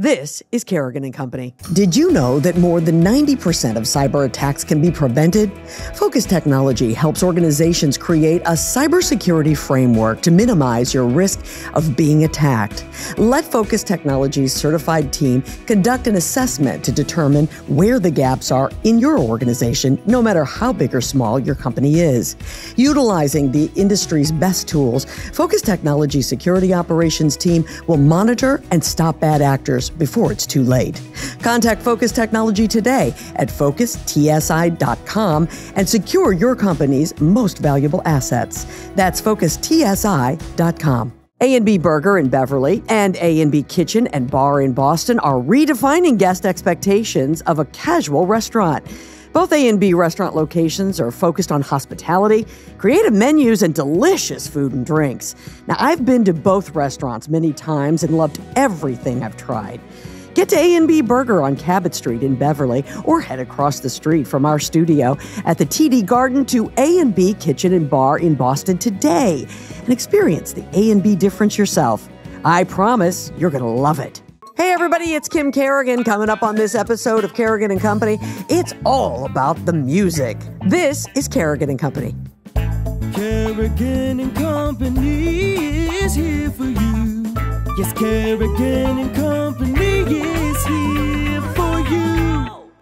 This is Kerrigan & Company. Did you know that more than 90% of cyber attacks can be prevented? Focus Technology helps organizations create a cybersecurity framework to minimize your risk of being attacked. Let Focus Technology's certified team conduct an assessment to determine where the gaps are in your organization, no matter how big or small your company is. Utilizing the industry's best tools, Focus Technology security operations team will monitor and stop bad actors before it's too late. Contact Focus Technology today at focustsi.com and secure your company's most valuable assets. That's focustsi.com. A&B Burger in Beverly and A&B Kitchen and Bar in Boston are redefining guest expectations of a casual restaurant. Both A&B restaurant locations are focused on hospitality, creative menus, and delicious food and drinks. Now, I've been to both restaurants many times and loved everything I've tried. Get to A&B Burger on Cabot Street in Beverly or head across the street from our studio at the TD Garden to A&B Kitchen and Bar in Boston today and experience the A&B difference yourself. I promise you're going to love it. Hey everybody, it's Kim Kerrigan coming up on this episode of Kerrigan & Company. It's all about the music. This is Kerrigan & Company. Kerrigan & Company is here for you. Yes, Kerrigan & Company is here for you.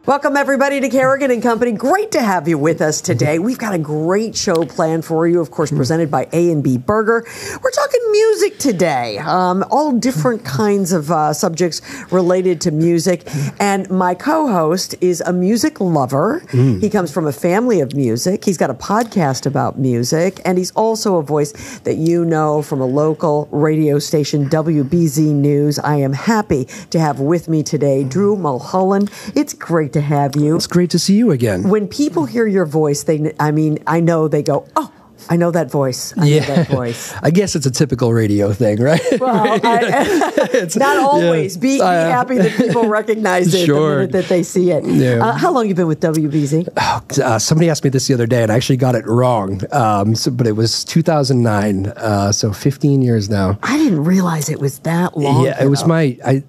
Welcome everybody to Kerrigan & Company. Great to have you with us today. We've got a great show planned for you, of course, presented by A&B Burger. We're talking music today, all different kinds of subjects related to music. And my co-host is a music lover. He comes from a family of music. He's got a podcast about music, and he's also a voice that you know from a local radio station, WBZ News. I am happy to have with me today Drew Molholland. It's great to have you. It's great to see you again. When people hear your voice, I know they go, oh, I know that voice. I know that voice. I guess it's a typical radio thing, right? Well, not always. Yeah. Be happy that people recognize it the minute that they see it. Yeah. How long have you been with WBZ? Somebody asked me this the other day, and I actually got it wrong. But it was 2009, so 15 years now. I didn't realize it was that long ago. It was I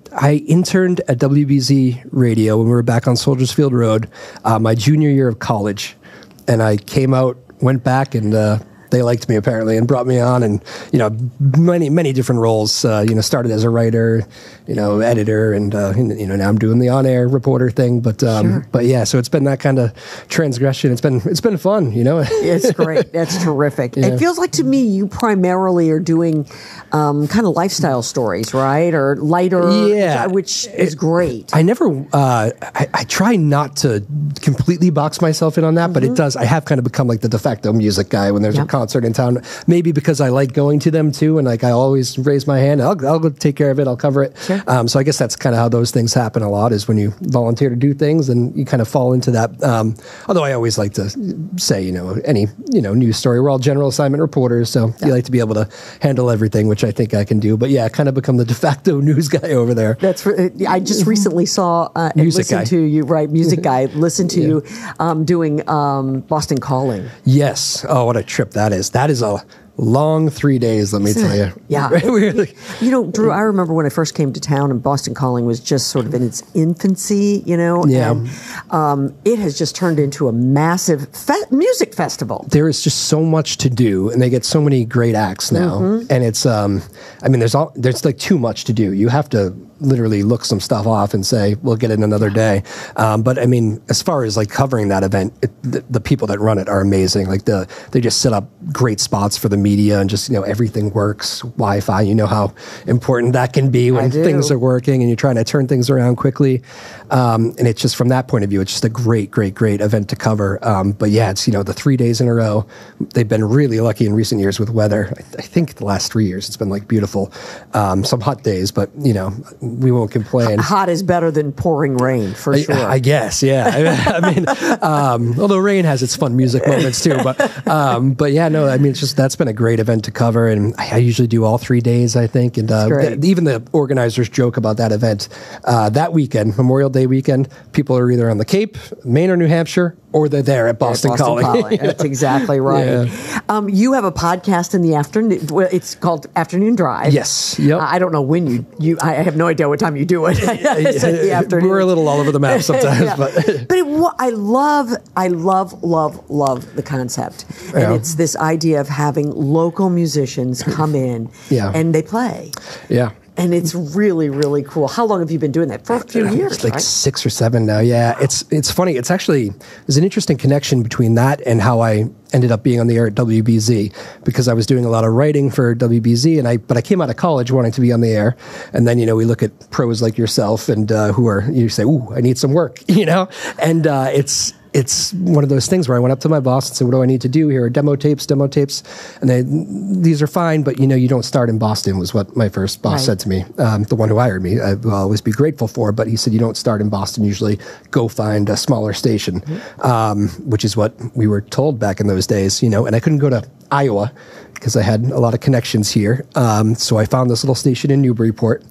interned at WBZ Radio when we were back on Soldiers Field Road, my junior year of college. And I came out, went back, and they liked me apparently and brought me on, and many different roles. Started as a writer, editor, and now I'm doing the on-air reporter thing. But yeah, so it's been that kind of transgression. It's been fun, It's great. That's terrific. Yeah. It feels like to me you primarily are doing kind of lifestyle stories, right, or lighter, which is great. I never. I try not to completely box myself in on that, but it does. I have kind of become like the de facto music guy when there's a concert in town, maybe because I like going to them too, and like I always raise my hand. I'll go take care of it. I'll cover it. Sure. So I guess that's kind of how those things happen a lot, is when you volunteer to do things and you kind of fall into that. Although I always like to say, any news story, we're all general assignment reporters, so you like to be able to handle everything, which I think I can do. But yeah, I kind of become the de facto news guy over there. I just recently saw and listened to you, right? Music guy, listened to you doing Boston Calling. Yes. Oh, what a trip that is. That is a long 3 days, let me tell you. Yeah. Drew, I remember when I first came to town and Boston Calling was just sort of in its infancy, Yeah. And it has just turned into a massive music festival. There is just so much to do, and they get so many great acts now. And it's, there's like too much to do. You have to literally look some stuff off and say, we'll get it another day. But I mean, as far as like covering that event, the people that run it are amazing. Like they just set up great spots for the media, and just, everything works. Wi-Fi, how important that can be when things are working and you're trying to turn things around quickly. And it's just, from that point of view, it's just a great event to cover. But yeah, it's, the 3 days in a row. They've been really lucky in recent years with weather. I think the last 3 years it's been like beautiful. Some hot days, but we won't complain. Hot is better than pouring rain, for sure. I guess, yeah. Although rain has its fun music moments too, but yeah, no, it's just, that's been a great event to cover, and I usually do all 3 days, I think, and even the organizers joke about that event. That weekend, Memorial Day weekend, people are either on the Cape, Maine or New Hampshire, or they're there at Boston Calling. That's exactly right. Yeah. You have a podcast in the afternoon. It's called Afternoon Drive. Yes. Yep. I don't know when you I have no idea idea what time you do it. It's in the afternoon. We're a little all over the map sometimes, Yeah. but I love the concept, and it's this idea of having local musicians come in and they play. Yeah. And it's really, really cool. How long have you been doing that? For a few years, It's like right? 6 or 7 now. Yeah, it's funny. It's actually, there's an interesting connection between that and how I ended up being on the air at WBZ, because I was doing a lot of writing for WBZ, but I came out of college wanting to be on the air, and then we look at pros like yourself and you say, "Ooh, I need some work," and it's one of those things where I went up to my boss and said, "What do I need to do? Here are demo tapes. And these are fine, but you don't start in Boston," was what my first boss said to me. The one who hired me, I will always be grateful for, but he said, "You don't start in Boston. Usually go find a smaller station," which is what we were told back in those days, and I couldn't go to Iowa because I had a lot of connections here. So I found this little station in Newburyport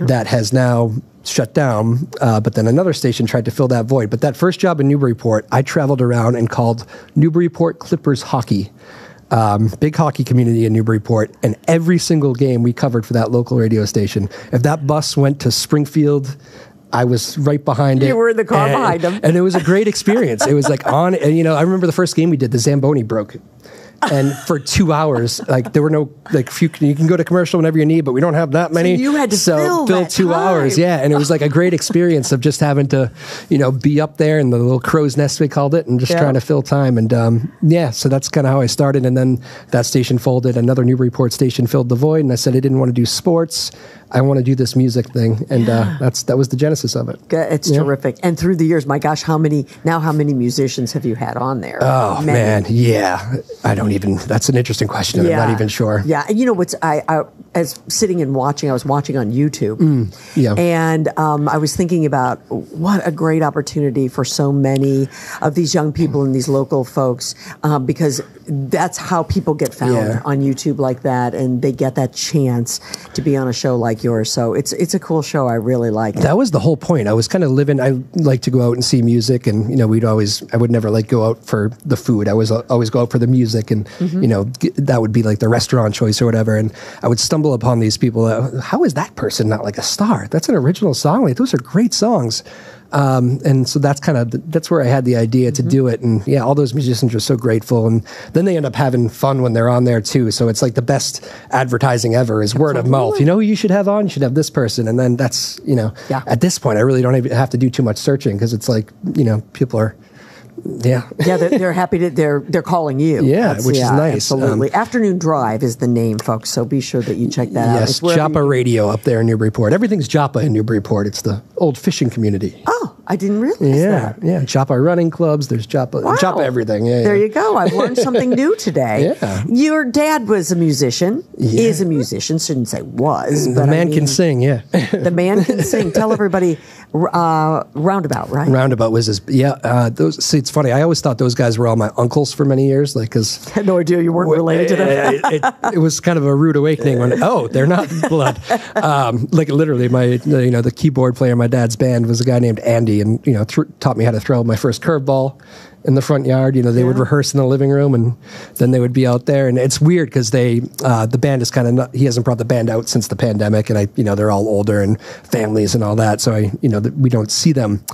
that has now shut down, but then another station tried to fill that void. But that first job in Newburyport, I traveled around and called Newburyport Clippers hockey. Big hockey community in Newburyport, and every single game we covered for that local radio station. If that bus went to Springfield, I was right behind it. You were in the car behind them. And it was a great experience. It was like on, and I remember the first game we did, the Zamboni broke. And for 2 hours, there were no, you can go to commercial whenever you need, but we don't have that many. So you had to fill that 2 hours. Yeah. And it was like a great experience of just having to, be up there in the little crow's nest, we called it, and just trying to fill time. And so that's kind of how I started. And then that station folded. Another Newburyport station filled the void. And I said, I didn't want to do sports. I want to do this music thing. And that was the genesis of it. It's terrific. And through the years, my gosh, how many musicians have you had on there? Oh, man. Yeah. I don't even, that's an interesting question. I'm not even sure. Yeah. And I as sitting and watching, I was watching on YouTube. And I was thinking about what a great opportunity for so many of these young people and these local folks, because that's how people get found on YouTube like that. And they get that chance to be on a show like yours. So it's a cool show. I really like it. That was the whole point. I was kind of living, I like to go out and see music, and I would never go out for the food. I was always go out for the music, and that would be like the restaurant choice or whatever. And I would stumble upon these people. How is that person not like a star? That's an original song. Those are great songs. And so that's where I had the idea to do it. And all those musicians are so grateful. And then they end up having fun when they're on there too. So it's like the best advertising ever is word of mouth. You know who you should have on? You should have this person. And then that's, at this point, I really don't even have to do too much searching, because it's like, people are, they're happy to, they're calling you. Which is nice. Absolutely. Afternoon Drive is the name, folks, so be sure that you check that out. Yes, Joppa Radio up there in Newburyport. Everything's Joppa in Newburyport. It's the old fishing community. Oh, I didn't realize that. Yeah, Joppa running clubs. There's Joppa everything. There you go. I've learned something new today. Your dad was a musician, is a musician, shouldn't say was. The man can sing, The man can sing. Tell everybody, Roundabout, right? Roundabout was his, it's funny. I always thought those guys were all my uncles for many years, because I had no idea you weren't related to them. It was kind of a rude awakening when they're not blood. Literally, the keyboard player in my dad's band was a guy named Andy, and taught me how to throw my first curveball in the front yard. They would rehearse in the living room, and then they would be out there. And it's weird because the band is kind of he hasn't brought the band out since the pandemic, and they're all older and families and all that. So we don't see them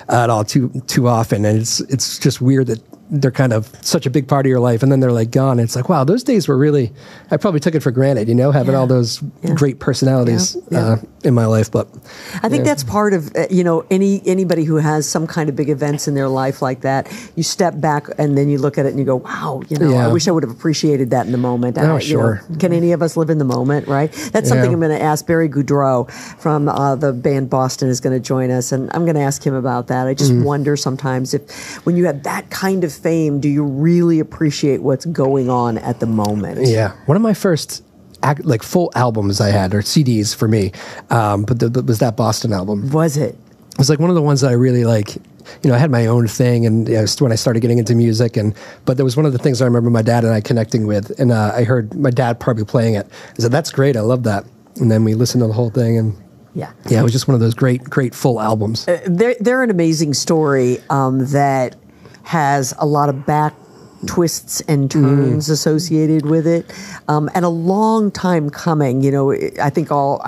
at all too often, and it's just weird that they're kind of such a big part of your life, and then they're gone. And it's like, wow, those days were really, I probably took it for granted, having all those great personalities in my life. But I think that's part of, anybody who has some kind of big events in their life like that, you step back and then you look at it and you go, wow, I wish I would have appreciated that in the moment. Sure. Can any of us live in the moment, right? That's something I'm going to ask Barry Goudreau from the band Boston is going to join us, and I'm going to ask him about that. I just wonder sometimes if when you have that kind of fame, do you really appreciate what's going on at the moment? Yeah. One of my first full albums I had, or CDs for me, but was that Boston album. Was it? It was one of the ones that I really I had my own thing, and when I started getting into music, but there was one of the things I remember my dad and I connecting with, and I heard my dad probably playing it. I said, that's great, I love that. And then we listened to the whole thing, and it was just one of those great full albums. They're an amazing story that has a lot of back twists and turns associated with it, and a long time coming. I think all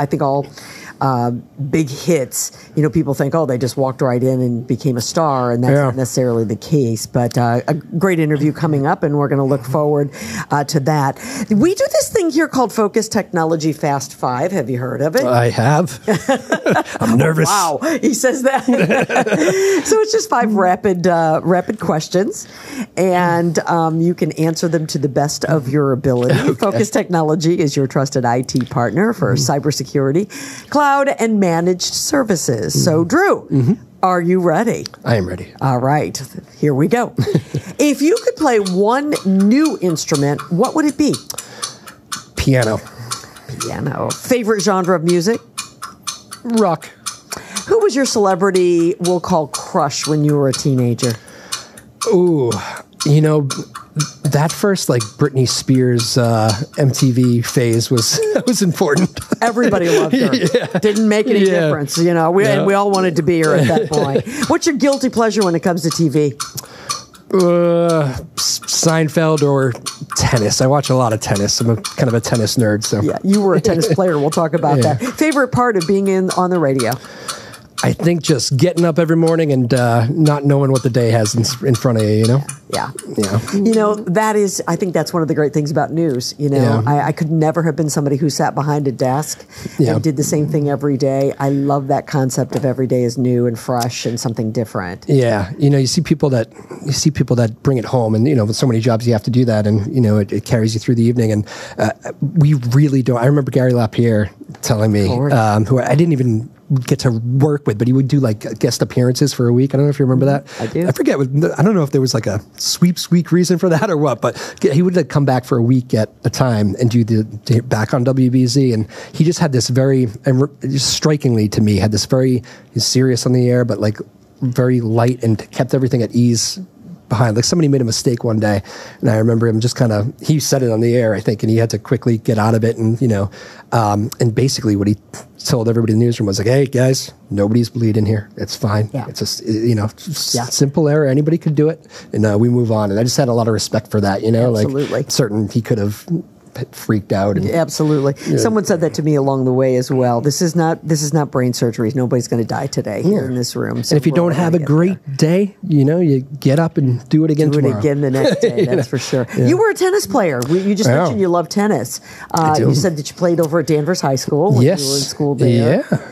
big hits, people think, oh, they just walked right in and became a star, and that's not necessarily the case. But a great interview coming up, and we're going to look forward to that. We do this thing here called Focus Technology Fast 5. Have you heard of it? I have. I'm nervous. Wow, he says that. So it's just 5 rapid questions, and you can answer them to the best of your ability. Okay. Focus Technology is your trusted IT partner for cybersecurity, cloud, and managed services. So, Drew, are you ready? I am ready. All right, here we go. If you could play one new instrument, what would it be? Piano. Piano. Favorite genre of music? Rock. Who was your celebrity, we'll call crush, when you were a teenager? Ooh, that first Britney Spears MTV phase was important. Everybody loved her. Didn't make any difference, and we all wanted to be her at that point. What's your guilty pleasure when it comes to TV? Seinfeld or tennis. I watch a lot of tennis. I'm kind of a tennis nerd. So yeah, you were a tennis player. We'll talk about that. Favorite part of being on the radio? I think just getting up every morning and not knowing what the day has in front of you, Yeah. I think that's one of the great things about news. I could never have been somebody who sat behind a desk and did the same thing every day. I love that concept of every day is new and fresh and something different. Yeah. You see people that bring it home, and, with so many jobs you have to do that, and, it carries you through the evening. And we really don't. I remember Gary LaPierre telling me, who I didn't even get to work with, but he would do guest appearances for a week. I don't know if you remember that. I do. I forget. I don't know if there was a sweeps week reason for that or what, but he would come back for a week at a time and do back on WBZ. And he just had this just strikingly to me, had this he's serious on the air, but very light and kept everything at ease behind. Somebody made a mistake one day, and I remember him just he said it on the air, I think, and he had to quickly get out of it. And, and basically what he told everybody in the newsroom was hey guys, nobody's bleeding here. It's fine. Yeah. It's just, simple error. Anybody could do it. And we move on. And I just had a lot of respect for that, Absolutely. Certain he could have freaked out. Absolutely. Someone said that to me along the way as well. This is not brain surgery. Nobody's going to die today here in this room. So and if you don't have a great day, you get up and do it again tomorrow. Do it again the next day. That's for sure. Yeah. You were a tennis player. You just mentioned you love tennis. You said that you played over at Danvers High School when you were in school there. Yeah.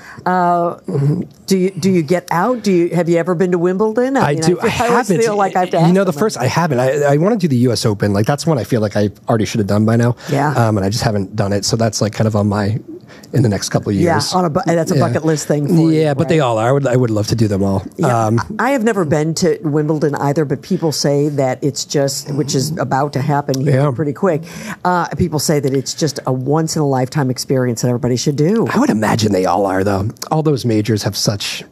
Do you get out? Have you ever been to Wimbledon? I do. I haven't. Feel like I have to ask I haven't. I want to do the U.S. Open. That's one I feel like I already should have done by now. Yeah. And I just haven't done it. So that's kind of on my in the next couple of years. Yeah, that's a bucket list thing for you. Yeah, but they all are. I would love to do them all. Yeah. I have never been to Wimbledon either, but people say that it's just, which is about to happen here pretty quick, people say that it's just a once-in-a-lifetime experience that everybody should do. I would imagine they all are, though. All those majors have such...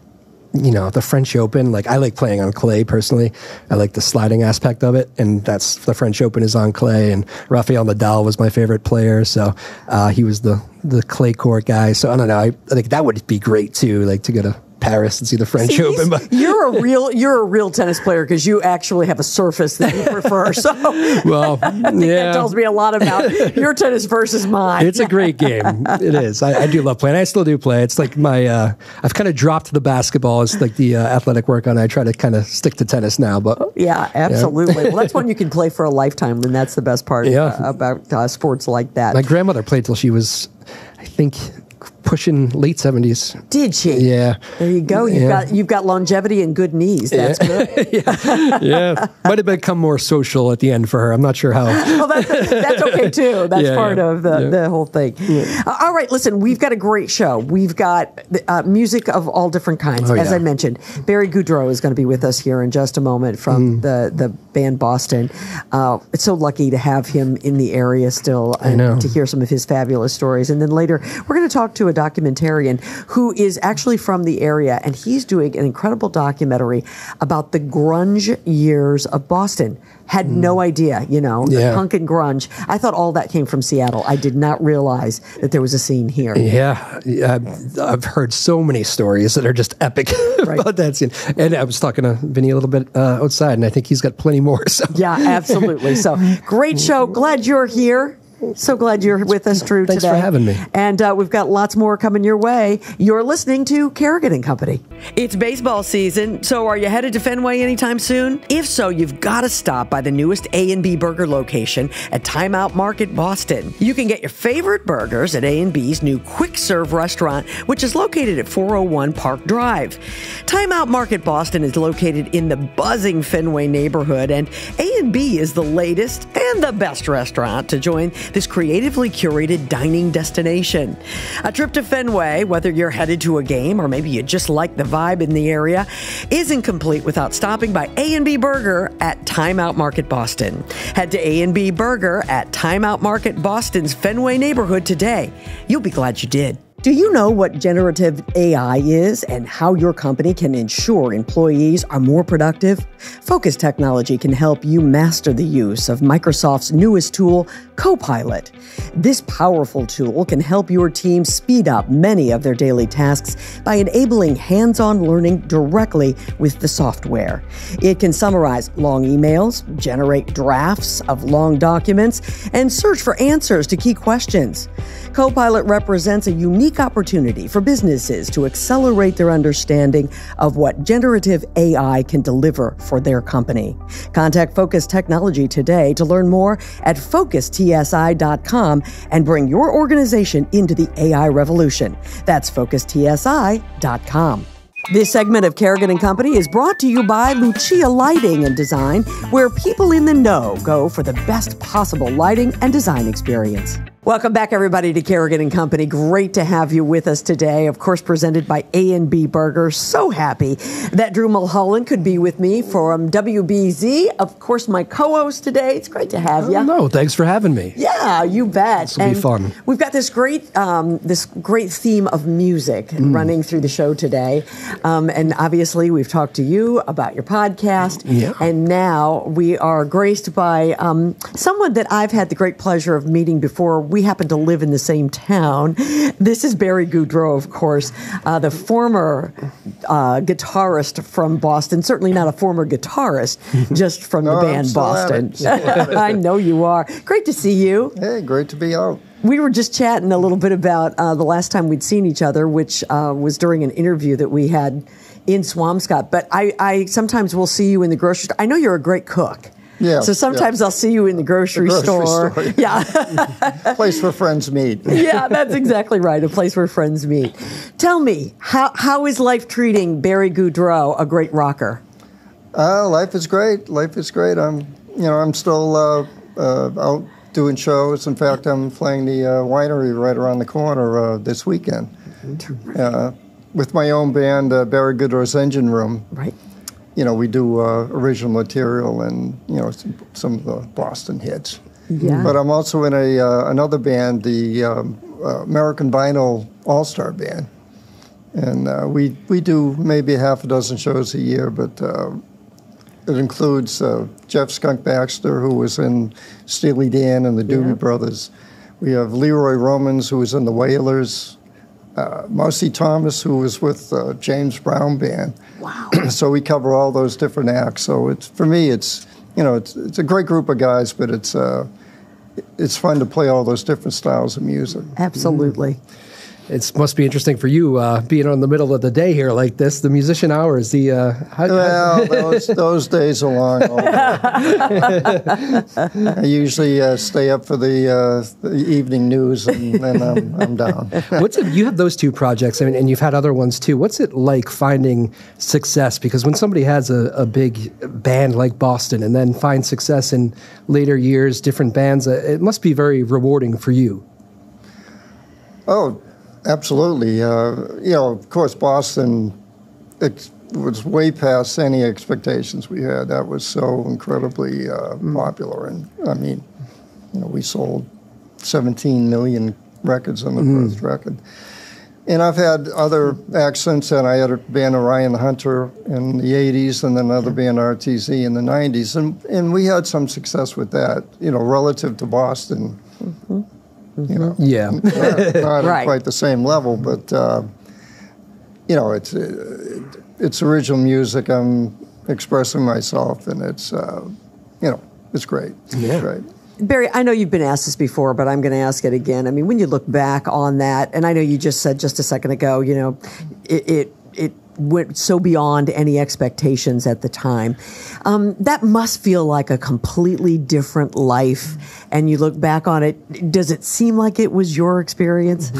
the French Open, I like playing on clay personally. I like the sliding aspect of it, and the French Open is on clay, and Rafael Nadal was my favorite player, so he was the clay court guy. So I don't know, I think that would be great too, to go to Paris and see the French Open. But you're a real tennis player because you actually have a surface that you prefer. So I think that tells me a lot about your tennis versus mine. It's a great game. It is. I do love playing. I still do play. It's my I've kind of dropped the basketball. It's the athletic work, and I try to kind of stick to tennis now. But yeah, absolutely. Well, that's one you can play for a lifetime, and that's the best part about sports like that. My grandmother played till she was, I think, pushing late 70s. Did she? Yeah. There you go. You've got longevity and good knees. That's good. Might have become more social at the end for her. I'm not sure how. Well, that's okay too. That's part of the whole thing. Yeah. All right, listen, we've got a great show. We've got music of all different kinds. As I mentioned, Barry Goudreau is going to be with us here in just a moment from the band Boston. It's so lucky to have him in the area still and to hear some of his fabulous stories. And then later, we're going to talk to a documentarian who is actually from the area, and he's doing an incredible documentary about the grunge years of Boston. Had no idea, the punk and grunge. I thought all that came from Seattle. I did not realize that there was a scene here. Yeah, I've heard so many stories that are just epic about that scene. And I was talking to Vinny a little bit outside, and I think he's got plenty more. So. Yeah, absolutely. So great show. Glad you're here. So glad you're with us, Drew, Thanks today. for having me. And we've got lots more coming your way. You're listening to Kerrigan and Company. It's baseball season, so are you headed to Fenway anytime soon? If so, you've got to stop by the newest A&B Burger location at Time Out Market Boston. You can get your favorite burgers at A&B's new quick-serve restaurant, which is located at 401 Park Drive. Time Out Market Boston is located in the buzzing Fenway neighborhood, and A&B is the latest and the best restaurant to join this creatively curated dining destination. A trip to Fenway, whether you're headed to a game or maybe you just like the vibe in the area, isn't complete without stopping by A&B Burger at Time Out Market Boston. Head to A&B Burger at Time Out Market Boston's Fenway neighborhood today. You'll be glad you did. Do you know what generative AI is and how your company can ensure employees are more productive? Focus Technology can help you master the use of Microsoft's newest tool, Copilot. This powerful tool can help your team speed up many of their daily tasks by enabling hands-on learning directly with the software. It can summarize long emails, generate drafts of long documents, and search for answers to key questions. Copilot represents a unique opportunity for businesses to accelerate their understanding of what generative AI can deliver for their company. Contact Focus Technology today to learn more at FocusTSI.com and bring your organization into the AI revolution. That's FocusTSI.com. This segment of Kerrigan and Company is brought to you by Lucia Lighting and Design, where people in the know go for the best possible lighting and design experience. Welcome back, everybody, to Kerrigan and Company. Great to have you with us today. Of course, presented by A&B Burger. So happy that Drew Molholland could be with me from WBZ. Of course, my co-host today. It's great to have you. No, thanks for having me. Yeah, you bet. This will be fun. We've got this great theme of music running through the show today. And obviously, we've talked to you about your podcast. Yeah. And now we are graced by someone that I've had the great pleasure of meeting before. We happen to live in the same town. This is Barry Goudreau, of course, the former guitarist from Boston. Certainly not a former guitarist, just from the band Boston. I know you are. Great to see you. Hey, great to be out. We were just chatting a little bit about the last time we'd seen each other, which was during an interview that we had in Swampscott. But I sometimes will see you in the grocery store. I know you're a great cook. Yeah. So sometimes I'll see you in the grocery store. Yeah. Place where friends meet. Yeah, that's exactly right. A place where friends meet. Tell me, how is life treating Barry Goudreau, a great rocker? Life is great. Life is great. I'm still out doing shows. In fact, I'm playing the winery right around the corner this weekend with my own band, Barry Goudreau's Engine Room. Right. We do original material and, some of the Boston hits. Yeah. But I'm also in another band, the American Vinyl All-Star Band. And we do maybe half a dozen shows a year, but it includes Jeff Skunk Baxter, who was in Steely Dan and the Doobie Brothers. We have Leroy Romans, who was in the Wailers. Marcy Thomas, who was with James Brown Band. Wow. So we cover all those different acts. So for me, it's a great group of guys, but it's fun to play all those different styles of music. Absolutely. It must be interesting for you being on the middle of the day here like this. The musician hours. Those days are long over. I usually stay up for the evening news, and then I'm down. You have those two projects, and you've had other ones too. What's it like finding success? Because when somebody has a big band like Boston and then finds success in later years, different bands, it must be very rewarding for you. Oh, absolutely. Of course, Boston, it was way past any expectations we had. That was so incredibly popular. And, we sold 17 million records on the first record. And I've had other acts since then. I had a band, Orion Hunter, in the 80s, and then another band, RTZ, in the 90s. And we had some success with that, relative to Boston. Mm-hmm. Not Right. at quite the same level, but it's original music. I'm expressing myself, and it's it's great. Yeah. It's great. Barry, I know you've been asked this before, but I'm going to ask it again. I mean, when you look back on that, and I know you just said just a second ago, you know, it went so beyond any expectations at the time. That must feel like a completely different life. And you look back on it, does it seem like it was your experience?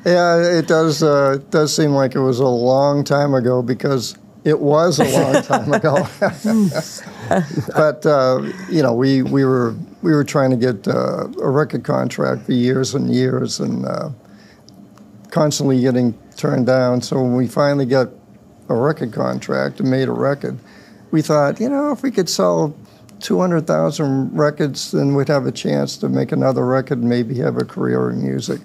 Yeah, it does. It does seem like it was a long time ago because it was a long time ago. But you know, we were trying to get a record contract for years and years, and constantly getting turned down. So when we finally got a record contract and made a record, we thought, you know, if we could sell 200,000 records, then we'd have a chance to make another record and maybe have a career in music.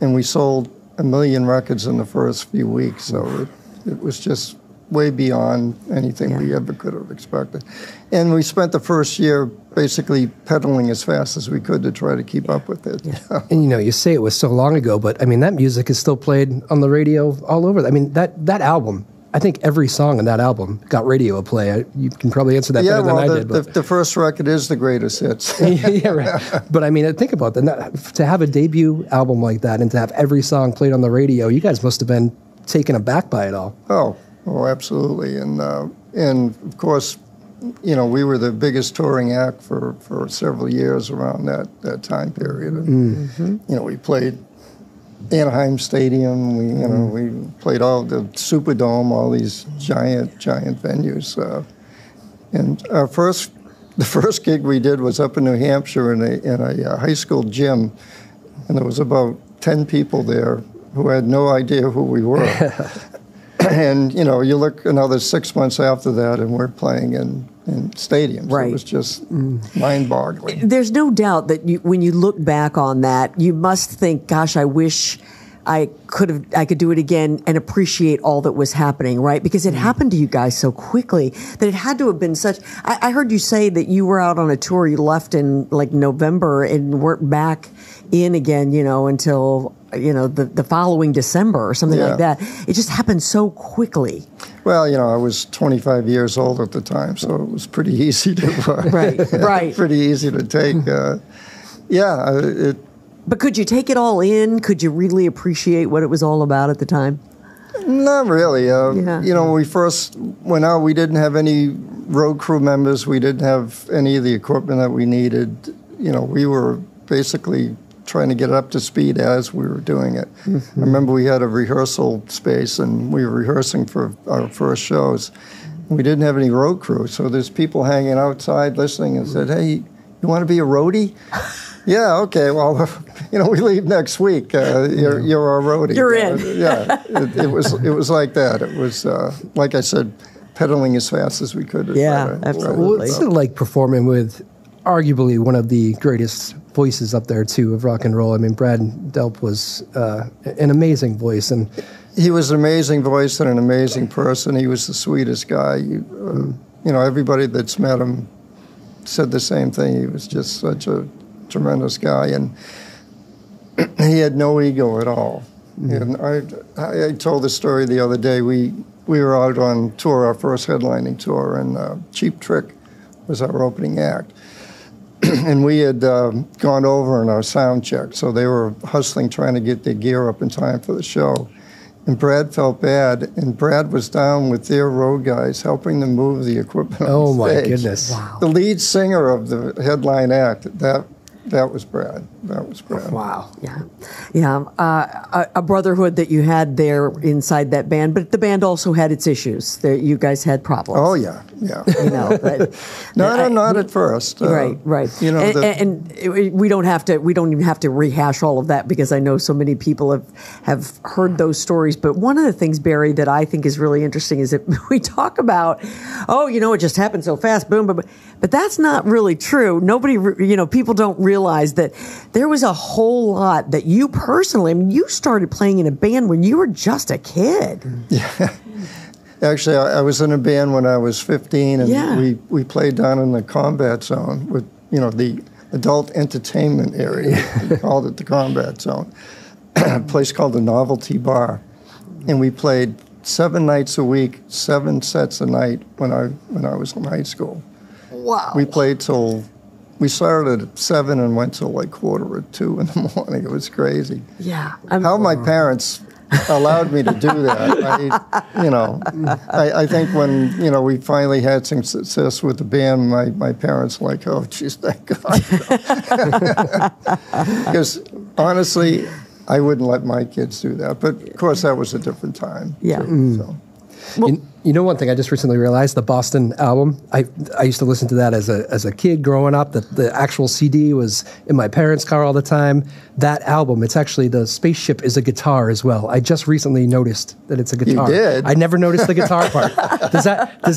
And we sold 1 million records in the first few weeks, so it was just way beyond anything we ever could have expected. And we spent the first year basically pedaling as fast as we could to try to keep up with it. Yeah. And, you know, you say it was so long ago, but, I mean, that music is still played on the radio all over. I mean, that album, I think every song on that album got radio play. You can probably answer that better than I did. But the first record is the greatest hits. Yeah, right. But, I mean, think about that. To have a debut album like that and to have every song played on the radio, you guys must have been taken aback by it all. Oh, absolutely. And of course, you know, we were the biggest touring act for several years around that time period. And, you know, we played Anaheim Stadium. We played all the Superdome, all these giant venues. And the first gig we did was up in New Hampshire in a high school gym, and there was about 10 people there who had no idea who we were. And, you know, you look another 6 months after that, and we're playing in stadiums. Right. It was just mind-boggling. There's no doubt that when you look back on that, you must think, gosh, I wish I could do it again and appreciate all that was happening, right? Because it happened to you guys so quickly that it had to have been such... I heard you say that you were out on a tour, you left in, like, November and weren't back in again, you know, until... you know, the following December or something like that. It just happened so quickly. Well, you know, I was 25 years old at the time, so it was pretty easy to... Right. Pretty easy to take. But could you take it all in? Could you really appreciate what it was all about at the time? Not really. You know, when we first went out, we didn't have any road crew members. We didn't have any of the equipment that we needed. You know, we were basically trying to get up to speed as we were doing it. I remember we had a rehearsal space, and we were rehearsing for our first shows. We didn't have any road crew, so there's people hanging outside listening and said, "Hey, you want to be a roadie?" Yeah, okay, well, you know, we leave next week. You're our roadie. You're in. It was like that. It was, like I said, pedaling as fast as we could. Absolutely. What's it like performing with arguably one of the greatest voices up there, too, of rock and roll? I mean, Brad Delp was an amazing voice. And he was an amazing voice and an amazing person. He was the sweetest guy. You know, everybody that's met him said the same thing. He was just such a tremendous guy, and he had no ego at all. And I told the story the other day. We were out on tour, our first headlining tour, and Cheap Trick was our opening act. And we had gone over in our sound check, so they were hustling, trying to get their gear up in time for the show. And Brad felt bad, and Brad was down with their road guys helping them move the equipment on stage. Oh, my goodness. Wow. The lead singer of the headline act, that was Brad. That was Brad. Wow. Yeah. A brotherhood that you had there inside that band, but the band also had its issues. You guys had problems. Oh, yeah. You know, not at first. Right. You know, and we don't even have to rehash all of that because I know so many people have heard those stories. But one of the things, Barry, that I think is really interesting is that we talk about, it just happened so fast, boom, boom. But that's not really true. People don't realize that there was a whole lot that you personally, I mean, you started playing in a band when you were just a kid. Yeah. Actually, I was in a band when I was 15, and we played down in the combat zone with, the adult entertainment area. We called it the combat zone. A place called the Novelty Bar. And we played 7 nights a week, 7 sets a night when I was in high school. Wow. We played till, we started at 7 and went till like 1:45 in the morning. It was crazy. Yeah. How my parents allowed me to do that. I think when, we finally had some success with the band, my parents were like, oh, geez, thank God. Because honestly, I wouldn't let my kids do that. But of course, that was a different time. Yeah. Too, so. Well, you know, one thing I just recently realized, the Boston album, I used to listen to that as a kid growing up. The actual CD was in my parents' car all the time. That album, it's actually, the spaceship is a guitar as well. I just recently noticed that it's a guitar. You did? I never noticed the guitar part. Does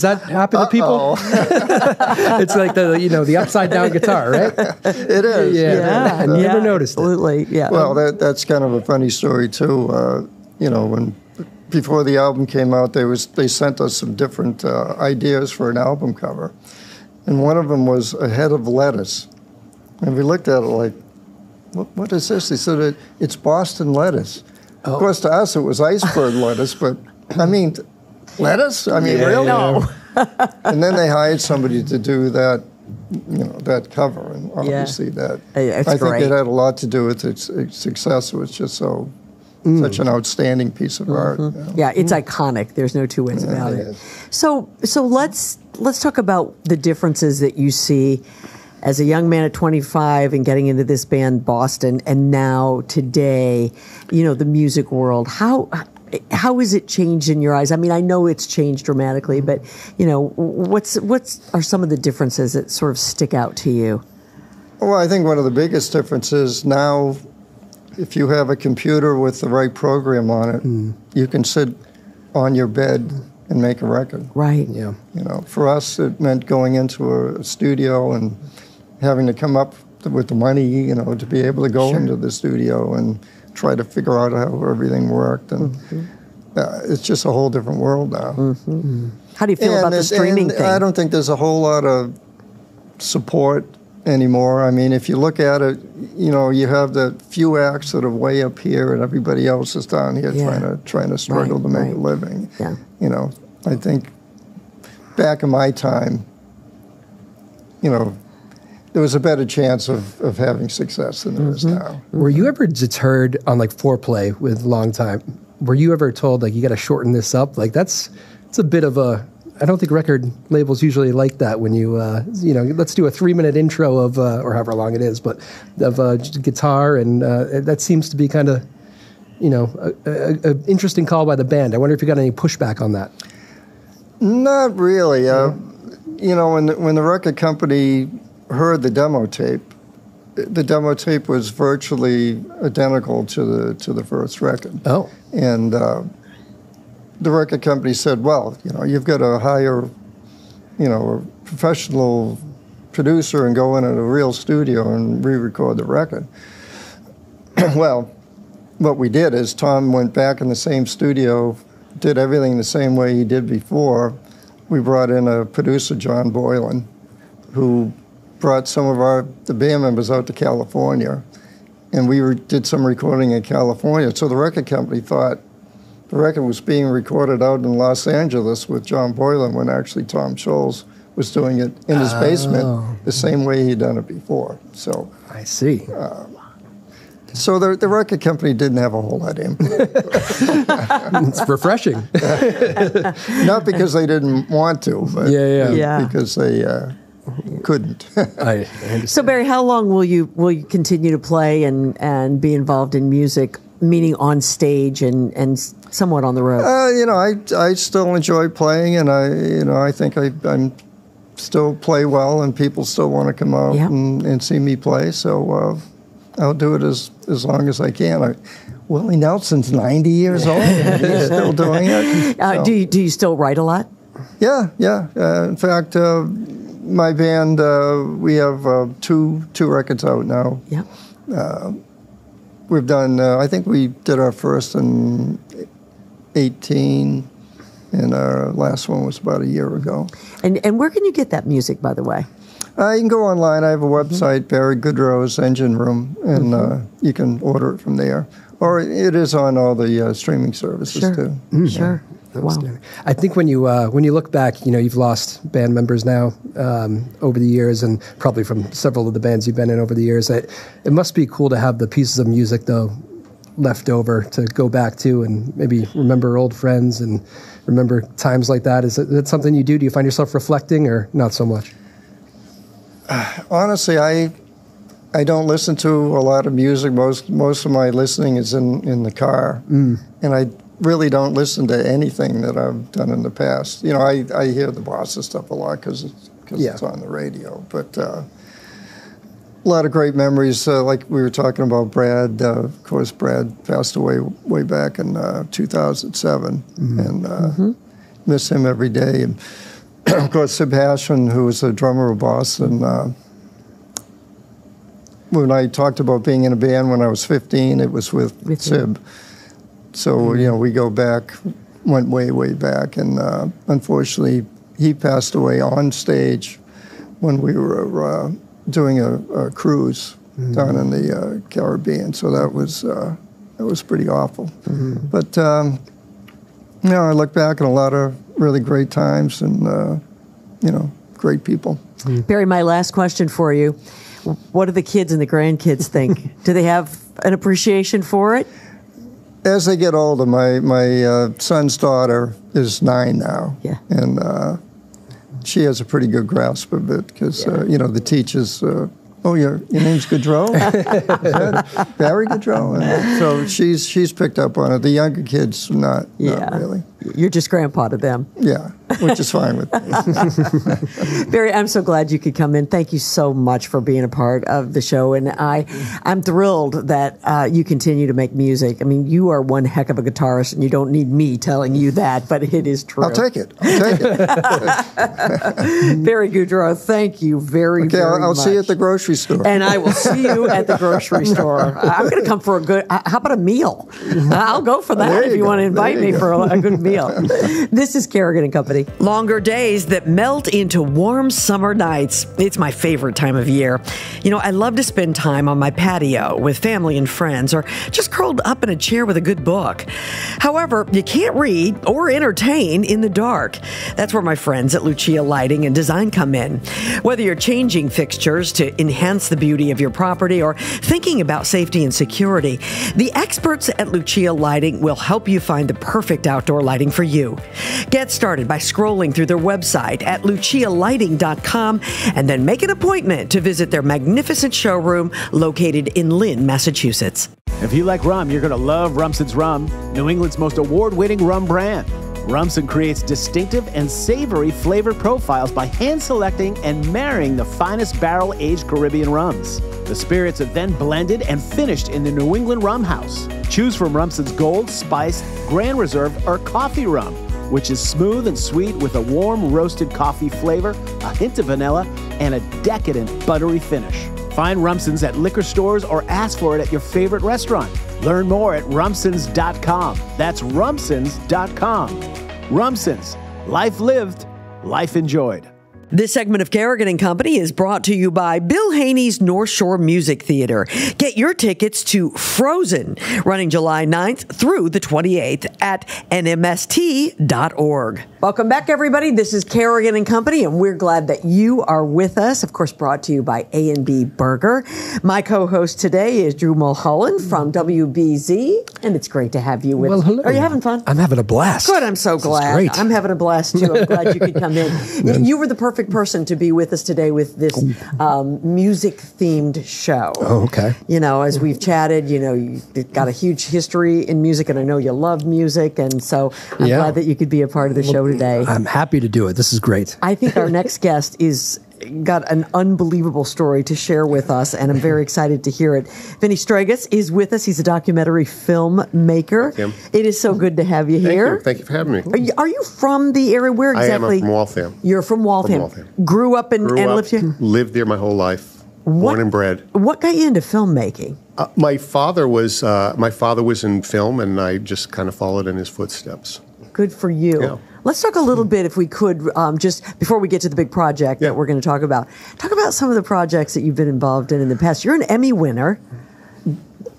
that happen to people? It's like the upside down guitar, right? It is. Yeah. I never noticed it. Absolutely. Yeah. Well, that's kind of a funny story too. When before the album came out, they sent us some different ideas for an album cover, and one of them was a head of lettuce, and we looked at it like, what is this? They said it's Boston lettuce. Oh. Of course, to us it was iceberg lettuce, but I mean, lettuce? I mean, really? No. And then they hired somebody to do that. That cover, and obviously I think great. it had a lot to do with its success. It was just such an outstanding piece of art. Yeah, it's iconic. There's no two ways about it. So let's talk about the differences that you see as a young man at 25 and getting into this band Boston, and now today, the music world. How has it changed in your eyes? I mean, I know it's changed dramatically, but what are some of the differences that sort of stick out to you? Well, I think one of the biggest differences now, if you have a computer with the right program on it, you can sit on your bed and make a record. Right. Yeah. For us, it meant going into a studio and having to come up with the money, to be able to go into the studio and try to figure out how everything worked. And it's just a whole different world now. Mm-hmm. How do you feel about the streaming thing? I don't think there's a whole lot of support anymore. I mean, if you look at it, you have the few acts that are way up here, and everybody else is down here trying to struggle to make a living. Yeah. I think back in my time, there was a better chance of having success than there is now. Were you ever deterred on like foreplay with long time? Were you ever told like you got to shorten this up? Like it's a bit of a. I don't think record labels usually like that when you let's do a 3-minute intro of or however long it is, but of guitar, and that seems to be kind of an interesting call by the band. I wonder if you got any pushback on that. Not really. When the record company heard the demo tape was virtually identical to the first record. Oh. And the record company said, well, you've got to hire, a professional producer and go in at a real studio and re-record the record. Well, what we did is Tom went back in the same studio, did everything the same way he did before. We brought in a producer, John Boylan, who brought some of the band members out to California, and we did some recording in California. So the record company thought the record was being recorded out in Los Angeles with John Boylan, when actually Tom Scholz was doing it in his basement the same way he'd done it before. So I see. So the record company didn't have a whole lot of input. It's refreshing. Not because they didn't want to, but because they couldn't. I understand. So Barry, how long will you continue to play and be involved in music, meaning on stage and somewhat on the road? I still enjoy playing, and I think I'm still play well, and people still want to come out and see me play. So I'll do it as long as I can. Willie Nelson's 90 years old, and he's still doing it. So. Do you still write a lot? Yeah. In fact, my band, we have two records out now. Yeah. We've done, I think we did our first in 18, and our last one was about a year ago. And where can you get that music, by the way? You can go online. I have a website, Barry Goudreau's Engine Room, and you can order it from there. Or it is on all the streaming services, too. Sure. Outstanding. I think when you look back, you've lost band members now over the years, and probably from several of the bands you've been in over the years. It must be cool to have the pieces of music, though, left over to go back to and maybe remember old friends and remember times like that. Is that something you do? Do you find yourself reflecting, or not so much? Honestly, I don't listen to a lot of music. Most of my listening is in the car, and I really don't listen to anything that I've done in the past. I hear the Boston stuff a lot because it's on the radio. But a lot of great memories, like we were talking about Brad. Of course, Brad passed away way back in 2007, and miss him every day. And of course, Sib Hashman, who was the drummer of Boston. When I talked about being in a band when I was 15, it was with Sib. So, we go back, went way, way back. And unfortunately, he passed away on stage when we were doing a cruise down in the Caribbean. So that was pretty awful. But, I look back at a lot of really great times and, great people. Barry, my last question for you. What do the kids and the grandkids think? Do they have an appreciation for it? As they get older, my son's daughter is 9 now. Yeah. And she has a pretty good grasp of it because, the teachers, your name's Goudreau? Barry Goudreau? And so she's picked up on it. The younger kids, not really. You're just grandpa to them. Yeah, which is fine with me. Barry, I'm so glad you could come in. Thank you so much for being a part of the show. And I'm thrilled that you continue to make music. I mean, you are one heck of a guitarist, and you don't need me telling you that, but it is true. I'll take it. Barry Goudreau, thank you very, very much. I'll see you at the grocery store. And I will see you at the grocery store. I'm going to come for a good, how about a meal? I'll go for that if you want to invite me for a good meal. This is Kerrigan & Company. Longer days that melt into warm summer nights. It's my favorite time of year. I love to spend time on my patio with family and friends, or just curled up in a chair with a good book. However, you can't read or entertain in the dark. That's where my friends at Lucia Lighting and Design come in. Whether you're changing fixtures to enhance the beauty of your property or thinking about safety and security, the experts at Lucia Lighting will help you find the perfect outdoor lighting for you. Get started by scrolling through their website at lucialighting.com and then make an appointment to visit their magnificent showroom located in Lynn, Massachusetts. If you like rum, you're going to love Rumson's Rum, New England's most award-winning rum brand. Rumson creates distinctive and savory flavor profiles by hand-selecting and marrying the finest barrel-aged Caribbean rums. The spirits are then blended and finished in the New England Rum House. Choose from Rumson's Gold, Spice, Grand Reserve, or Coffee Rum, which is smooth and sweet with a warm roasted coffee flavor, a hint of vanilla, and a decadent buttery finish. Find Rumson's at liquor stores or ask for it at your favorite restaurant. Learn more at rumsons.com. That's rumsons.com. Rumsons. Life lived, life enjoyed. This segment of Kerrigan & Company is brought to you by Bill Haney's North Shore Music Theater. Get your tickets to Frozen, running July 9th through the 28th at nmst.org. Welcome back, everybody. This is Kerrigan & Company, and we're glad that you are with us. Of course, brought to you by A&B Burger. My co-host today is Drew Molholland from WBZ, and it's great to have you with us. Hello. Are you having fun? I'm having a blast. Good. I'm so glad. Great. I'm having a blast, too. I'm glad you could come in. You were the perfect person to be with us today with this music-themed show. Oh, okay. As we've chatted, you've got a huge history in music, and I know you love music, and so I'm glad that you could be a part of the show today. I'm happy to do it. This is great. I think our next guest got an unbelievable story to share with us, and I'm very excited to hear it. Vinny Stragus is with us. He's a documentary filmmaker. It is so good to have you here. Thank you for having me. Are you from the area? Where exactly? I am from Waltham. You're from Waltham. Grew up and lived here? Lived there my whole life. Born and bred. What got you into filmmaking? My father was in film, and I just kind of followed in his footsteps. Good for you. Yeah. Let's talk a little bit, if we could, just before we get to the big project that we're going to talk about. Talk about some of the projects that you've been involved in the past. You're an Emmy winner.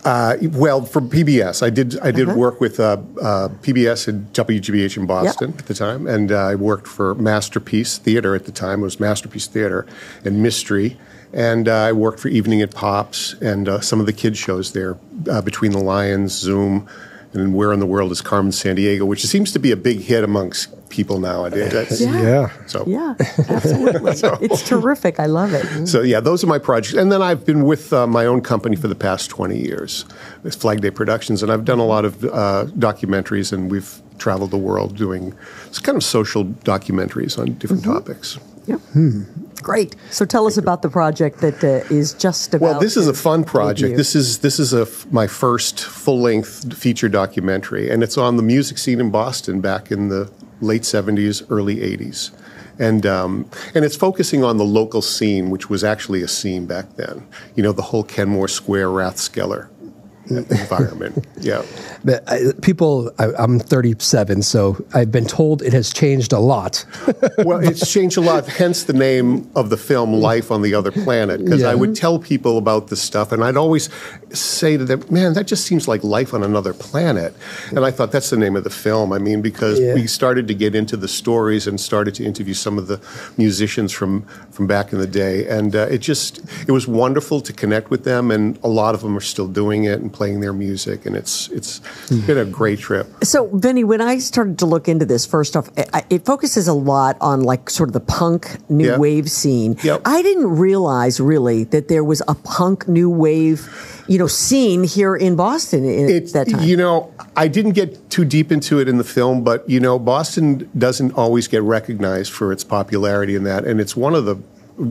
Well, for PBS, I did work with PBS and WGBH in Boston at the time, and I worked for Masterpiece Theater at the time. It was Masterpiece Theater and Mystery, and I worked for Evening at Pops and some of the kids shows there, Between the Lions, Zoom, and Where in the World is Carmen Sandiego, which seems to be a big hit amongst people nowadays. Yeah, absolutely. It's terrific. I love it. So yeah, those are my projects. And then I've been with my own company for the past 20 years, with Flag Day Productions, and I've done a lot of documentaries, and we've traveled the world doing kind of social documentaries on different topics. Yep. Great. So tell us about the project that is just about. Well, this is a fun project. This is my first full-length feature documentary, and it's on the music scene in Boston back in the late 70s, early 80s. And it's focusing on the local scene, which was actually a scene back then. You know, the whole Kenmore Square Rathskeller environment. Yeah. But I'm 37, so I've been told it has changed a lot. Well, it's changed a lot, hence the name of the film, Life on the Other Planet, because I would tell people about this stuff, and I'd always say to them, man, that just seems like life on another planet. And I thought that's the name of the film. I mean, because we started to get into the stories and started to interview some of the musicians from back in the day, and it was wonderful to connect with them, and a lot of them are still doing it and playing their music, and it's been a great trip. So, Vinny, when I started to look into this, first off, it focuses a lot on like sort of the punk new wave scene. Yep. I didn't realize really that there was a punk new wave, scene here in Boston at that time. I didn't get too deep into it in the film, but Boston doesn't always get recognized for its popularity in that, and it's one of the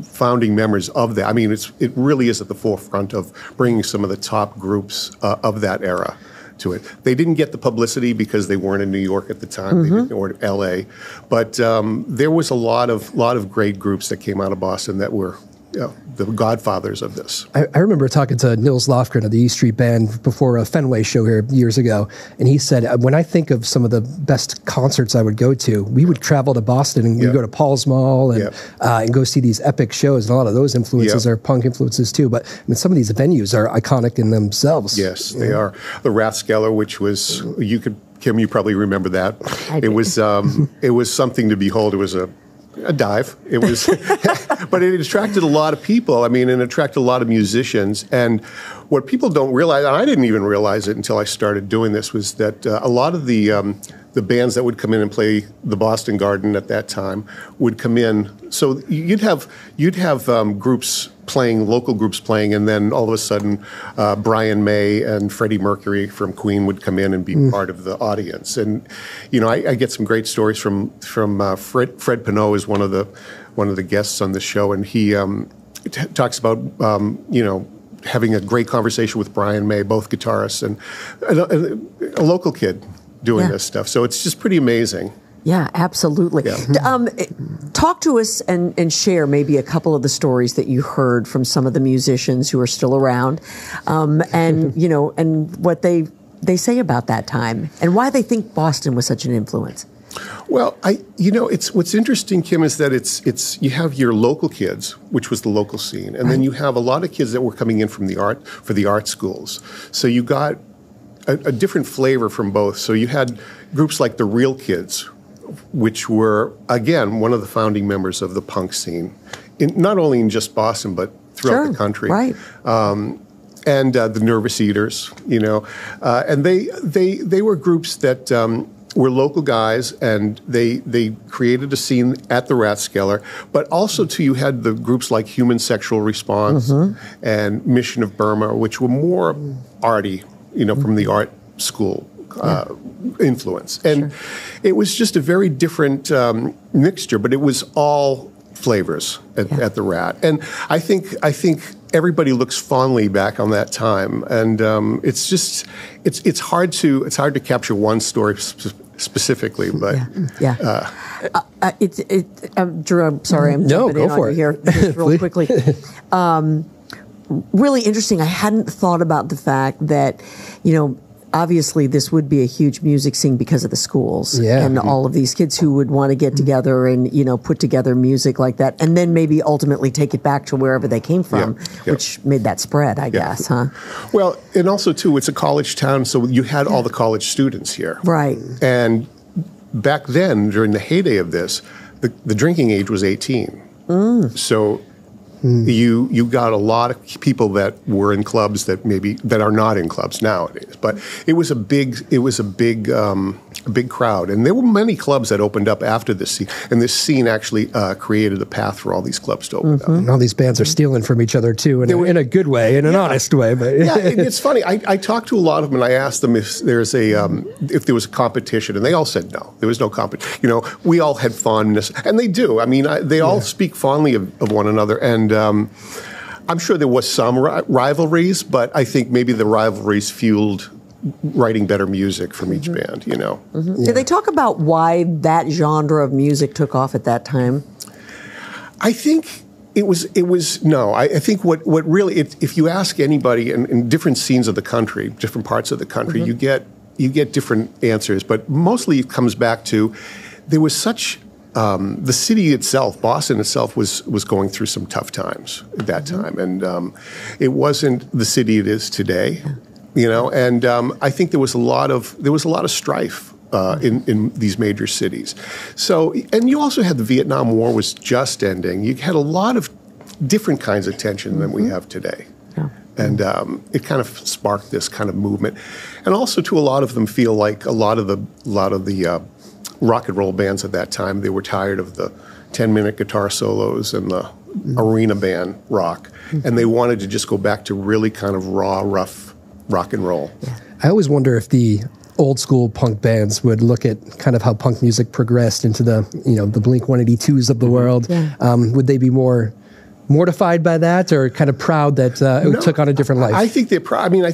founding members of that. I mean, it really is at the forefront of bringing some of the top groups of that era to it. They didn't get the publicity because they weren't in New York at the time, or L.A., but there was a lot of great groups that came out of Boston that were the godfathers of this. I remember talking to Nils Lofgren of the E Street Band before a Fenway show here years ago, and he said, when I think of some of the best concerts I would go to, we would travel to Boston and we'd go to Paul's Mall and go see these epic shows, and a lot of those influences are punk influences too, but some of these venues are iconic in themselves. Yes, they are. The Rathskeller, which was, Kim, you probably remember that. It was something to behold. It was a dive. It was, but it attracted a lot of people. I mean, it attracted a lot of musicians. And what people don't realize, and I didn't even realize it until I started doing this, was that a lot of the bands that would come in and play the Boston Garden at that time would come in. So you'd have groups playing, local groups playing, and then all of a sudden Brian May and Freddie Mercury from Queen would come in and be part of the audience. And I get some great stories from Fred Pinot is one of the guests on the show, and he talks about having a great conversation with Brian May, both guitarists, and a local kid doing this stuff. So it's just pretty amazing. Yeah, absolutely. Yeah. Talk to us and share maybe a couple of the stories that you heard from some of the musicians who are still around, and what they say about that time and why they think Boston was such an influence. Well, it's what's interesting, Kim, is that it's you have your local kids, which was the local scene, and then you have a lot of kids that were coming in from the art schools. So you got a different flavor from both. So you had groups like the Real Kids, which were, again, one of the founding members of the punk scene, not only in just Boston, but throughout the country. Right. And the Nervous Eaters, and they were groups that were local guys, and they created a scene at the Rathskeller. But also, too, you had the groups like Human Sexual Response and Mission of Burma, which were more arty, from the art school influence. And it was just a very different mixture, but it was all flavors at the Rat. And I think everybody looks fondly back on that time, and it's hard to capture one story specifically, but Drew, I'm sorry, I'm jumping in on you here just real quickly. Really interesting. I hadn't thought about the fact that obviously this would be a huge music scene because of the schools and all of these kids who would want to get together and, put together music like that, and then maybe ultimately take it back to wherever they came from, which made that spread, I guess, huh? Well, and also, too, it's a college town, so you had all the college students here. Right. And back then, during the heyday of this, the drinking age was 18. So you got a lot of people that were in clubs that are not in clubs nowadays. But it was a big crowd, and there were many clubs that opened up after this scene, and this scene actually created a path for all these clubs to open up. And all these bands are stealing from each other too, in a good way, in an honest way. But it's funny. I talked to a lot of them, and I asked them if there was a competition, and they all said no. There was no competition. We all had fondness, and they do. I mean, they all speak fondly of one another, and I'm sure there was some rivalries, but I think maybe the rivalries fueled writing better music from each band, Did they talk about why that genre of music took off at that time? I think it was no. I think what really, if you ask anybody in different scenes of the country, different parts of the country, you get different answers, but mostly it comes back to there was such the city itself, Boston itself, was going through some tough times at that time, and it wasn't the city it is today. And I think there was a lot of strife in these major cities. So, and you also had the Vietnam War was just ending. You had a lot of different kinds of tension than we have today. Yeah. And it kind of sparked this kind of movement. And also, too, a lot of them feel like a lot of the rock and roll bands at that time, they were tired of the 10-minute guitar solos and the arena band rock, and they wanted to just go back to really kind of raw, rough rock and roll. I always wonder if the old school punk bands would look at kind of how punk music progressed into the the Blink-182s of the world. Would they be more mortified by that, or kind of proud that it took on a different life? I think they're proud. I mean,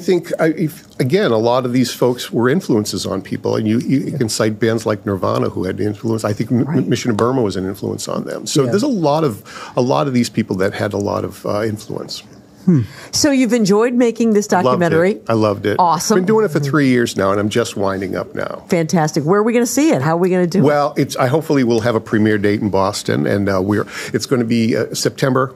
again, a lot of these folks were influences on people, and you can cite bands like Nirvana who had influence. I think Mission of Burma was an influence on them. So there's a lot of these people that had a lot of influence. So you've enjoyed making this documentary? I loved it. Awesome. I've been doing it for 3 years now, and I'm just winding up now. Fantastic. Where are we going to see it? How are we going to do it? Well, I hopefully we'll have a premiere date in Boston, and it's going to be September.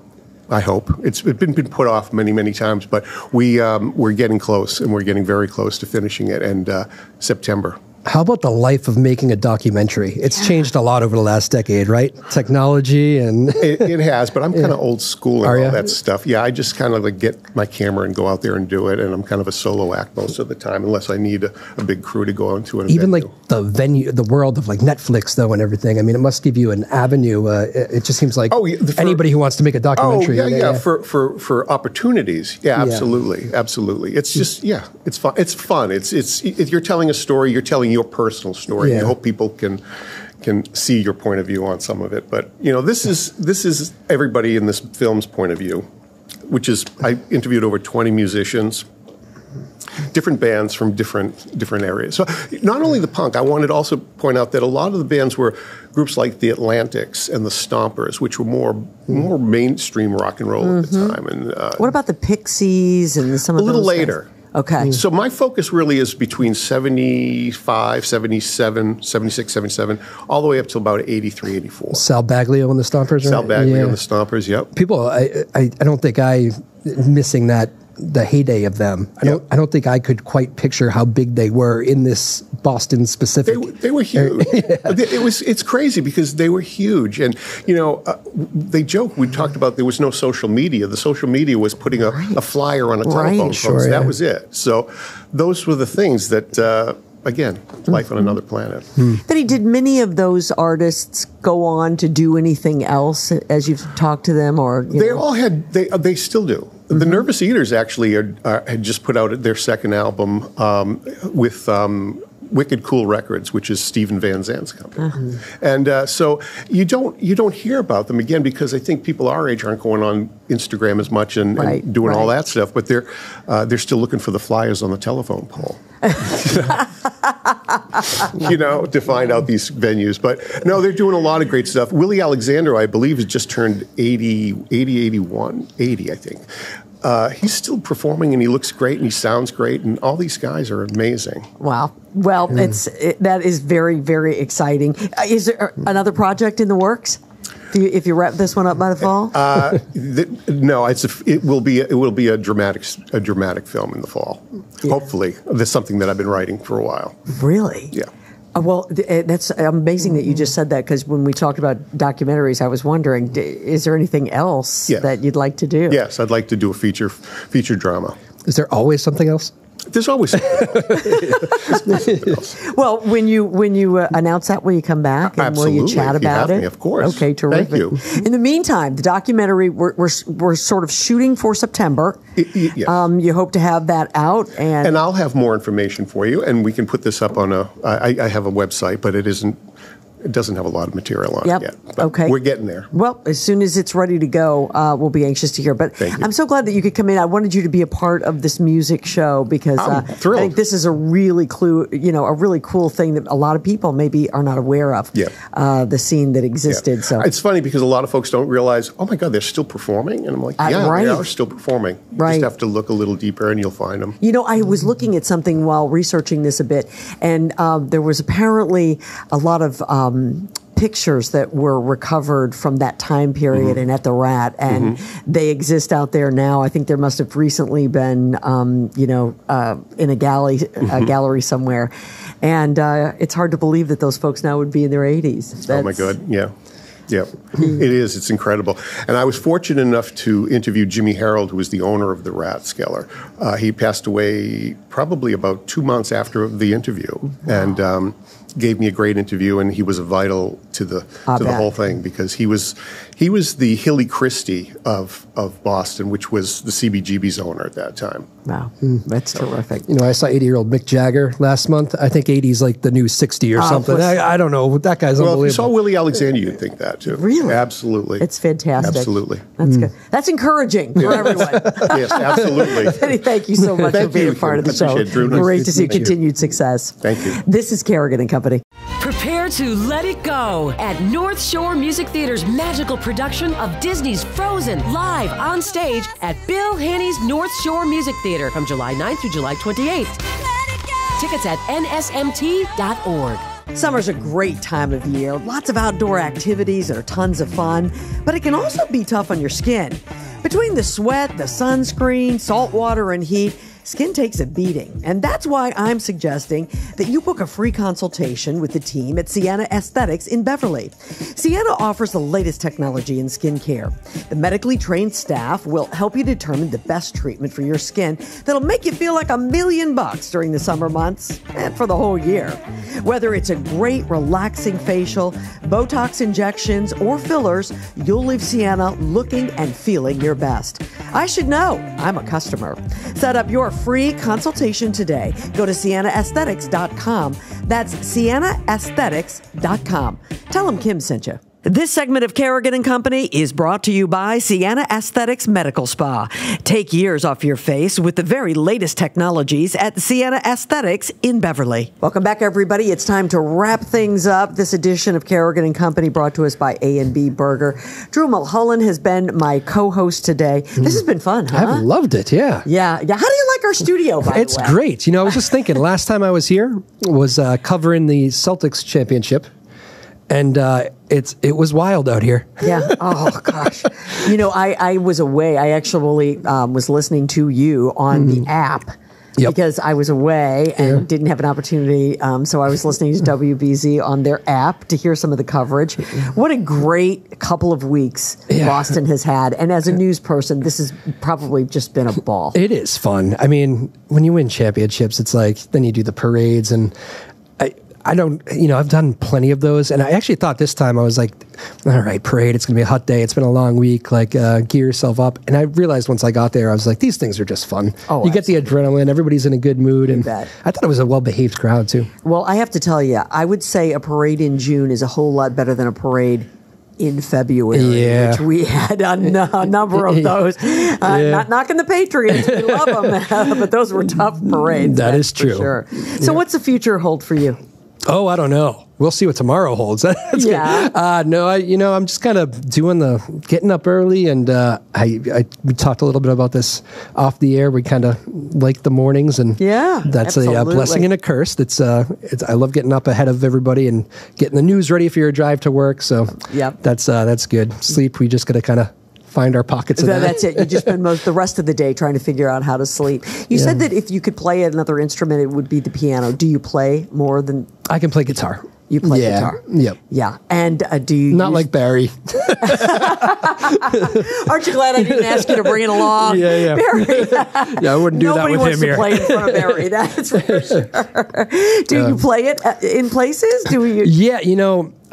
I hope. It's been put off many, many times, but we're getting close, and we're getting very close to finishing it, and September. How about the life of making a documentary? It's changed a lot over the last decade, right? Technology and... it has, but I'm kind of old school and all that stuff. Yeah, I just kind of get my camera and go out there and do it, and I'm kind of a solo act most of the time, unless I need a big crew to go into an Even venue. like the venue, the world of like Netflix, though, and everything. I mean, it must give you an avenue. It just seems like anybody who wants to make a documentary. For opportunities. Yeah, absolutely. Absolutely. It's just, it's fun. It's fun. It's you're telling a story, you're telling your personal story. I hope people can see your point of view on some of it. But this is everybody in this film's point of view, which is I interviewed over 20 musicians, different bands from different areas. So not only the punk, I wanted to also point out that a lot of the bands were groups like the Atlantics and the Stompers, which were more mainstream rock and roll at the time. And what about the Pixies and some of those? A little later. Guys? Okay. So my focus really is between 75, 77, 76, 77, all the way up to about 83, 84. Sal Baglio and the Stompers, right? Sal Baglio and the Stompers, yep. People, I don't think missing the heyday of them. I don't think I could quite picture how big they were in this Boston specific. They were huge. It's crazy because they were huge, and they joke. We talked about there was no social media. The social media was putting a flyer on a telephone post. That was it. So those were the things that. Again, life on another planet. Betty, did many of those artists go on to do anything else as you've talked to them, or all had? They still do. The Nervous Eaters actually had just put out their second album with Wicked Cool Records, which is Steven Van Zandt's company, and so you don't hear about them again because I think people our age aren't going on Instagram as much and doing all that stuff, but they're still looking for the flyers on the telephone pole. To find out these venues. But no, they're doing a lot of great stuff. Willie Alexander, I believe, has just turned 80, I think. he's still performing, and he looks great, and he sounds great, and all these guys are amazing. Wow. Well, that is very, very exciting. Is there another project in the works? If you wrap this one up by the fall? No, it will be a dramatic film in the fall. Yeah. Hopefully, that's something that I've been writing for a while. Really? Yeah. Well, that's amazing that you just said that, because when we talked about documentaries, I was wondering, is there anything else that you'd like to do? Yes, I'd like to do a feature drama. Is there always something else? There's always something else. Well, when you announce that, will you come back and Absolutely. will you chat about it? Me, of course. Okay, terrific. Thank you. In the meantime, the documentary we're sort of shooting for September. Yes. You hope to have that out, and I'll have more information for you, and we can put this up on I have a website, but it doesn't have a lot of material on it yet. But okay. We're getting there. Well, as soon as it's ready to go, we'll be anxious to hear. But Thank you. I'm so glad that you could come in. I wanted you to be a part of this music show, because I'm thrilled. I think this is a really cool thing that a lot of people maybe are not aware of. Yeah. The scene that existed. Yeah. So it's funny because a lot of folks don't realize, oh my God, they're still performing, and I'm like, yeah, right. They are still performing. You just have to look a little deeper, and you'll find them. I was looking at something while researching this a bit, and there was apparently a lot of pictures that were recovered from that time period and at the Rat, and they exist out there now. I think there must have recently been, in a gallery somewhere, and it's hard to believe that those folks now would be in their 80s. Oh my God, yeah. Yeah, it is. It's incredible. And I was fortunate enough to interview Jimmy Harold, who was the owner of the Rathskeller. He passed away probably about 2 months after the interview, and gave me a great interview, and he was vital to the whole thing, because he was the Hilly Christie of Boston, which was the CBGB's owner at that time. Wow, that's terrific. I saw 80-year-old Mick Jagger last month. I think 80's like the new 60 or something. I don't know. That guy's unbelievable. Well, if you saw Willie Alexander, you'd think that too. Really? Absolutely. It's fantastic. Absolutely. That's good. That's encouraging for everyone. Yes, absolutely. Penny, thank you so much for being a part of the show. Great to see continued success. Thank you. This is Kerrigan and Company. Prepare to let it go at North Shore Music Theater's magical production of Disney's Frozen, live on stage at Bill Haney's North Shore Music Theater from July 9th through July 28th. Tickets at nsmt.org. Summer's a great time of year. Lots of outdoor activities that are tons of fun, but it can also be tough on your skin. Between the sweat, the sunscreen, salt water, and heat, skin takes a beating, and that's why I'm suggesting that you book a free consultation with the team at Sienna Aesthetics in Beverly. Sienna offers the latest technology in skincare. The medically trained staff will help you determine the best treatment for your skin that'll make you feel like $1 million during the summer months and for the whole year. Whether it's a great relaxing facial, Botox injections, or fillers, you'll leave Sienna looking and feeling your best. I should know. I'm a customer. Set up your free consultation today. Go to siennaaesthetics.com. That's siennaaesthetics.com. Tell them Kim sent you. This segment of Kerrigan and Company is brought to you by Sienna Aesthetics Medical Spa. Take years off your face with the very latest technologies at Sienna Aesthetics in Beverly. Welcome back, everybody. It's time to wrap things up. This edition of Kerrigan and Company brought to us by A&B Burger. Drew Molholland has been my co-host today. This has been fun, huh? I've loved it, yeah. Yeah. How do you like our studio, by the way? It's great. I was just thinking, last time I was here was covering the Celtics championship. And it was wild out here. Yeah. Oh, gosh. I was away. I actually was listening to you on the app because I was away and didn't have an opportunity. So I was listening to WBZ on their app to hear some of the coverage. What a great couple of weeks Boston has had. And as a news person, this has probably just been a ball. It is fun. I mean, when you win championships, it's like, then you do the parades, and I don't, I've done plenty of those, and I actually thought this time I was like, all right, parade, it's going to be a hot day, it's been a long week, gear yourself up. And I realized once I got there, I was like, these things are just fun. Oh, you get the adrenaline, everybody's in a good mood, and I thought it was a well-behaved crowd, too. Well, I have to tell you, I would say a parade in June is a whole lot better than a parade in February, which we had a number of those. Not knocking the Patriots, we love them, but those were tough parades. That is true. For sure. So what's the future hold for you? Oh, I don't know. we'll see what tomorrow holds. That's Yeah. good. No, I'm just kind of doing getting up early, and we talked a little bit about this off the air. We kind of like the mornings, and that's a blessing and a curse. It's I love getting up ahead of everybody and getting the news ready for your drive to work. So that's good. Sleep, we just got to kind of find our pockets of that. That's it. You just spend the rest of the day trying to figure out how to sleep. You said that if you could play another instrument, it would be the piano. Do you play more than... I can play guitar. You play guitar? Yep. Yeah. And do you... Not like Barry. Aren't you glad I didn't ask you to bring it along? Yeah. Barry. Yeah, I wouldn't do that with him here. Nobody wants to play in front of Barry, that's for sure. Do you play it in places? Yeah,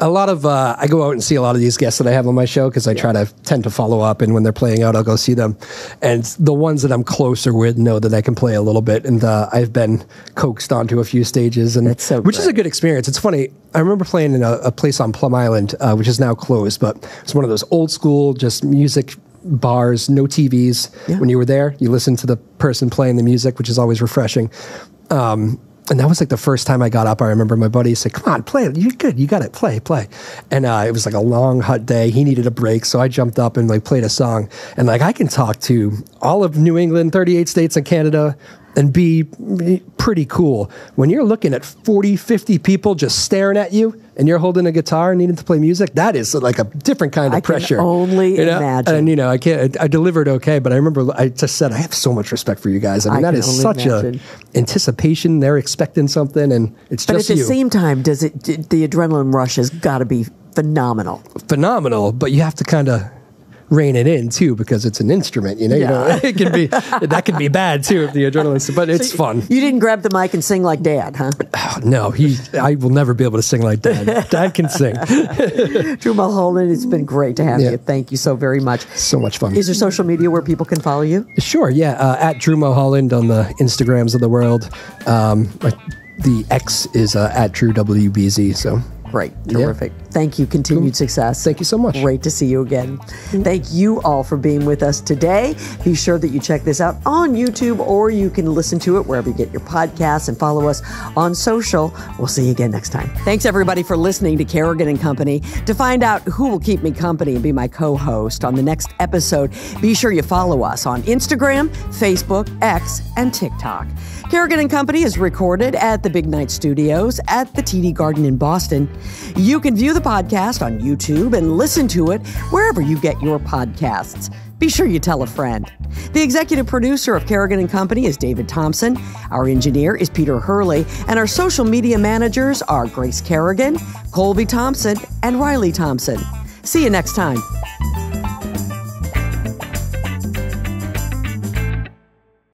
a lot of I go out and see a lot of these guests that I have on my show because I tend to follow up, and when they're playing out, I'll go see them. And the ones that I'm closer with know that I can play a little bit, and I've been coaxed onto a few stages, and which is a good experience. It's funny. I remember playing in a place on Plum Island, which is now closed, but it's one of those old school, just music bars, no TVs. Yeah. When you were there, you listened to the person playing the music, which is always refreshing. And that was like the first time I got up. I remember my buddy said, "Come on, play it. You're good. You got it. Play." And it was like a long, hot day. He needed a break, so I jumped up and played a song. And I can talk to all of New England, 38 states and Canada, and be pretty cool. When you're looking at 40, 50 people just staring at you, and you're holding a guitar and needing to play music, that is like a different kind of pressure. I can only imagine. And I delivered okay, but I remember I just said, I have so much respect for you guys. I mean, that is such a anticipation. They're expecting something, and it's just you. But at the same time, the adrenaline rush has got to be phenomenal. Phenomenal, but you have to kind of rein it in too, because it's an instrument, it can be, that can be bad too if the adrenaline, but it's fun. You didn't grab the mic and sing like Dad, huh? Oh, no, I will never be able to sing like Dad. Dad can sing. Drew Molholland, it's been great to have you. Thank you so very much. So much fun. Is there social media where people can follow you? Sure, yeah. At Drew Molholland on the Instagrams of the world. The X is at Drew WBZ, so... Great. Terrific. Yeah. Thank you. Continued success. Thank you so much. Great to see you again. Thank you all for being with us today. Be sure that you check this out on YouTube, or you can listen to it wherever you get your podcasts, and follow us on social. We'll see you again next time. Thanks everybody for listening to Kerrigan & Company. To find out who will keep me company and be my co-host on the next episode, be sure you follow us on Instagram, Facebook, X, and TikTok. Kerrigan & Company is recorded at the Big Night Studios at the TD Garden in Boston. You can view the podcast on YouTube and listen to it wherever you get your podcasts. Be sure you tell a friend. The executive producer of Kerrigan & Company is David Thompson. Our engineer is Peter Hurley, and our social media managers are Grace Kerrigan, Colby Thompson, and Riley Thompson. See you next time.